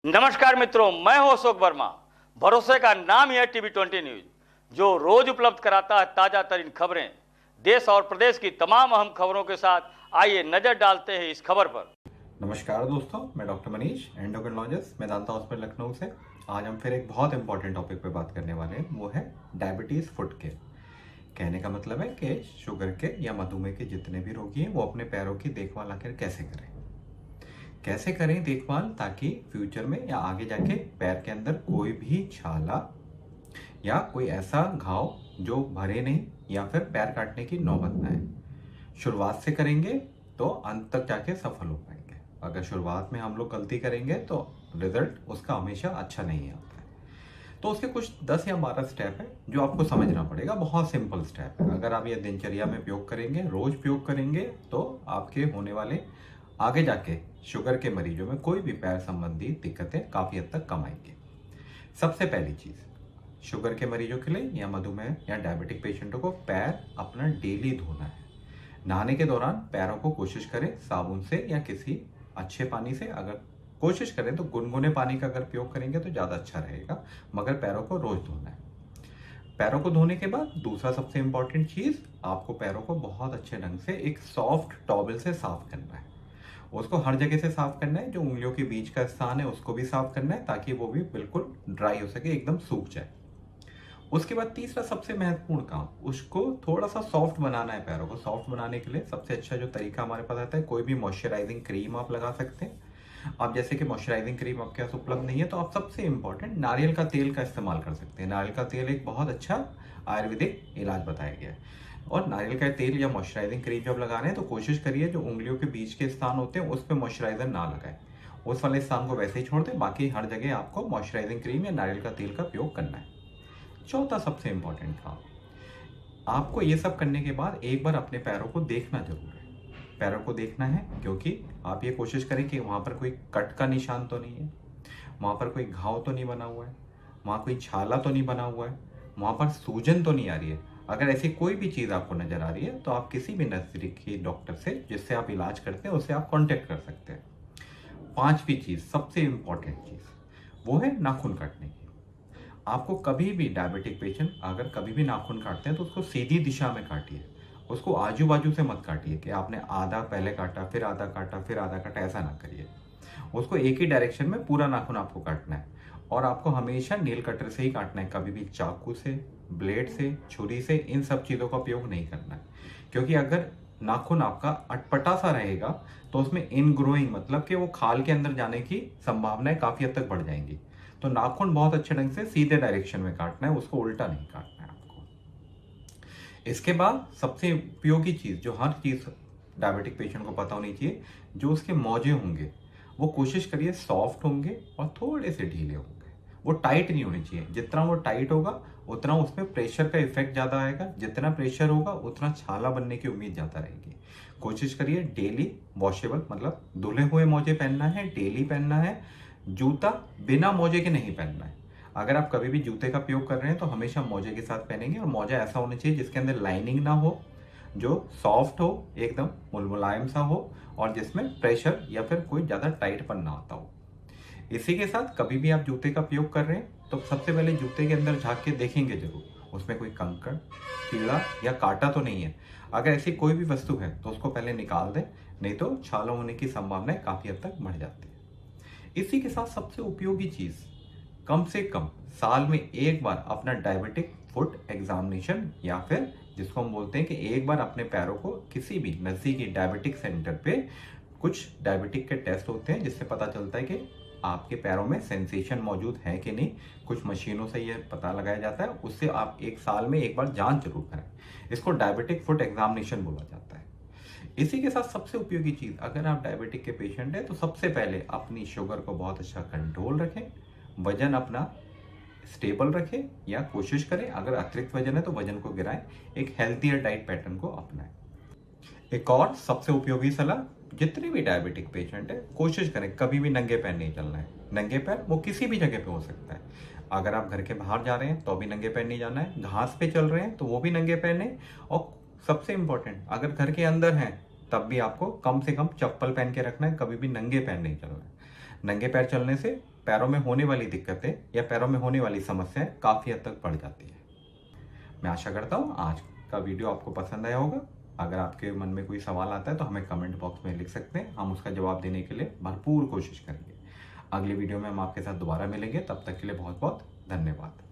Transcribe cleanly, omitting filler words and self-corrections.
नमस्कार मित्रों, मैं हूं अशोक वर्मा। भरोसे का नाम ही है टीवी 20 न्यूज, जो रोज उपलब्ध कराता है ताजा तरीन खबरें। देश और प्रदेश की तमाम अहम खबरों के साथ आइए नजर डालते हैं इस खबर पर। नमस्कार दोस्तों, मैं doctor Manish, endocrinologist, Medanta hospital Lucknow से। आज हम फिर एक बहुत इंपॉर्टेंट टॉपिक पे बात करने वाले हैं, वो है डायबिटीज़ फुट केयर। कहने का मतलब है कि शुगर के या मधुमेह के जितने भी रोगी हैं वो अपने पैरों की देखभाल आखिर कैसे करें देखभाल, ताकि फ्यूचर में या आगे जाके पैर के अंदर कोई भी छाला या कोई ऐसा घाव जो भरे नहीं या फिर पैर काटने की नौबत ना आए। शुरुआत से करेंगे तो अंत तक जाके सफल हो पाएंगे। अगर शुरुआत में हम लोग गलती करेंगे तो रिजल्ट उसका हमेशा अच्छा नहीं आता है। तो उसके कुछ 10 या 12 स्टेप है जो आपको समझना पड़ेगा। बहुत सिंपल स्टेप है। अगर आप ये दिनचर्या में प्रयोग करेंगे, रोज प्रयोग करेंगे, तो आपके होने वाले आगे जाके शुगर के मरीजों में कोई भी पैर संबंधी दिक्कतें काफी हद तक कम आएंगी। सबसे पहली चीज, शुगर के मरीजों के लिए या मधुमेह या डायबिटिक पेशेंटों को पैर अपना डेली धोना है। नहाने के दौरान पैरों को कोशिश करें साबुन से या किसी अच्छे पानी से, अगर कोशिश करें तो गुनगुने पानी का अगर प्रयोग करेंगे तो ज़्यादा अच्छा रहेगा, मगर पैरों को रोज धोना है। पैरों को धोने के बाद दूसरा सबसे इंपॉर्टेंट चीज़, आपको पैरों को बहुत अच्छे ढंग से एक सॉफ्ट टॉवल से साफ करना है। उसको हर जगह से साफ करना है, जो उंगलियों के बीच का स्थान है उसको भी साफ करना है, ताकि वो भी बिल्कुल ड्राई हो सके, एकदम सूख जाए। उसके बाद तीसरा सबसे महत्वपूर्ण काम, उसको थोड़ा सा सॉफ्ट बनाना है। पैरों को सॉफ्ट बनाने के लिए सबसे अच्छा जो तरीका हमारे पास आता है, कोई भी मॉइस्चराइजिंग क्रीम आप लगा सकते हैं। आप जैसे कि मॉइस्चराइजिंग क्रीम आपके पास उपलब्ध नहीं है तो आप सबसे इंपॉर्टेंट नारियल का तेल का इस्तेमाल कर सकते हैं। नारियल का तेल एक बहुत अच्छा आयुर्वेदिक इलाज बताया गया है। और नारियल का तेल या मॉइस्चराइजिंग क्रीम जब लगा रहे हैं तो कोशिश करिए जो उंगलियों के बीच के स्थान होते हैं उस पर मॉइस्चराइजर ना लगाए, उस वाले स्थान को वैसे ही छोड़ दें। बाकी हर जगह आपको मॉइस्चराइजिंग क्रीम या नारियल का तेल का प्रयोग करना है। चौथा सबसे इंपॉर्टेंट काम, आपको ये सब करने के बाद एक बार अपने पैरों को देखना जरूर है। पैरों को देखना है क्योंकि आप ये कोशिश करें कि वहां पर कोई कट का निशान तो नहीं है, वहां पर कोई घाव तो नहीं बना हुआ है, वहां कोई छाला तो नहीं बना हुआ है, वहां पर सूजन तो नहीं आ रही है। अगर ऐसी कोई भी चीज आपको नजर आ रही है तो आप किसी भी नजदीकी डॉक्टर से जिससे आप इलाज करते हैं उससे आप कांटेक्ट कर सकते हैं। पांचवी चीज, सबसे इंपॉर्टेंट चीज, वो है नाखून काटने की। आपको कभी भी डायबिटिक पेशेंट अगर कभी भी नाखून काटते हैं तो उसको सीधी दिशा में काटिए। उसको आजू बाजू से मत काटिए कि आपने आधा पहले काटा फिर आधा काटा फिर आधा काटा, ऐसा ना करिए। उसको एक ही डायरेक्शन में पूरा नाखून आपको काटना है। और आपको हमेशा नील कटर से ही काटना है, कभी भी चाकू से, ब्लेड से, छुरी से, इन सब चीज़ों का उपयोग नहीं करना है। क्योंकि अगर नाखून आपका अटपटा सा रहेगा तो उसमें इनग्रोइंग मतलब कि वो खाल के अंदर जाने की संभावनाएं काफ़ी हद तक बढ़ जाएंगी। तो नाखून बहुत अच्छे ढंग से सीधे डायरेक्शन में काटना है, उसको उल्टा नहीं काटना है आपको। इसके बाद सबसे उपयोगी चीज, जो हर चीज डायबिटिक पेशेंट को पता होनी चाहिए, जो उसके मोजे होंगे वो कोशिश करिए सॉफ्ट होंगे और थोड़े से ढीले होंगे। वो टाइट नहीं होने चाहिए। जितना वो टाइट होगा उतना उसमें प्रेशर का इफेक्ट ज्यादा आएगा, जितना प्रेशर होगा उतना छाला बनने की उम्मीद ज्यादा रहेगी। कोशिश करिए डेली वॉशेबल, मतलब धुले हुए मोजे पहनना है, डेली पहनना है। जूता बिना मोजे के नहीं पहनना है। अगर आप कभी भी जूते का प्रयोग कर रहे हैं तो हमेशा मोजे के साथ पहनेंगे, और मोजा ऐसा होना चाहिए जिसके अंदर लाइनिंग ना हो, जो सॉफ्ट हो, एकदम मुलायम सा हो, और जिसमें प्रेशर या फिर कोई ज्यादा टाइटपन ना आता हो। इसी के साथ कभी भी आप जूते का प्रयोग कर रहे हैं तो सबसे पहले जूते के अंदर झांक के देखेंगे जरूर, उसमें कोई कंकड़, कीड़ा या कांटा तो नहीं है। अगर ऐसी कोई भी वस्तु है तो उसको पहले निकाल दें, नहीं तो छाला होने की संभावनाएं काफी हद तक बढ़ जाती है। इसी के साथ सबसे उपयोगी चीज, कम से कम साल में एक बार अपना डायबिटिक फुट एग्जामिनेशन, या फिर जिसको हम बोलते हैं कि एक बार अपने पैरों को किसी भी नजदीकी डायबिटिक सेंटर पे, कुछ डायबिटिक के टेस्ट होते हैं जिससे पता चलता है कि आपके पैरों में सेंसेशन मौजूद है कि नहीं। कुछ मशीनों से यह पता लगाया जाता है, उससे आप एक साल में एक बार जांच जरूर करें। इसको डायबिटिक फुट एग्जामिनेशन बोला जाता है। इसी के साथ सबसे उपयोगी चीज, अगर आप डायबिटिक के पेशेंट हैं तो सबसे पहले अपनी शुगर को बहुत अच्छा कंट्रोल रखें, वजन अपना स्टेबल रखें, या कोशिश करें अगर अतिरिक्त वजन है तो वजन को गिराएं, एक हेल्थियर डाइट पैटर्न को अपनाएं। एक और सबसे उपयोगी सलाह, जितने भी डायबिटिक पेशेंट है कोशिश करें कभी भी नंगे पैर नहीं चलना है। नंगे पैर वो किसी भी जगह पे हो सकता है। अगर आप घर के बाहर जा रहे हैं तो भी नंगे पैर नहीं जाना है, घास पे चल रहे हैं तो वो भी नंगे पैर नहीं, और सबसे इंपॉर्टेंट अगर घर के अंदर हैं तब भी आपको कम से कम चप्पल पहन के रखना है, कभी भी नंगे पैर नहीं चलना है। नंगे पैर चलने से पैरों में होने वाली दिक्कतें या पैरों में होने वाली समस्याएं काफ़ी हद तक बढ़ जाती है। मैं आशा करता हूँ आज का वीडियो आपको पसंद आया होगा। अगर आपके मन में कोई सवाल आता है तो हमें कमेंट बॉक्स में लिख सकते हैं, हम उसका जवाब देने के लिए भरपूर कोशिश करेंगे। अगली वीडियो में हम आपके साथ दोबारा मिलेंगे, तब तक के लिए बहुत बहुत धन्यवाद।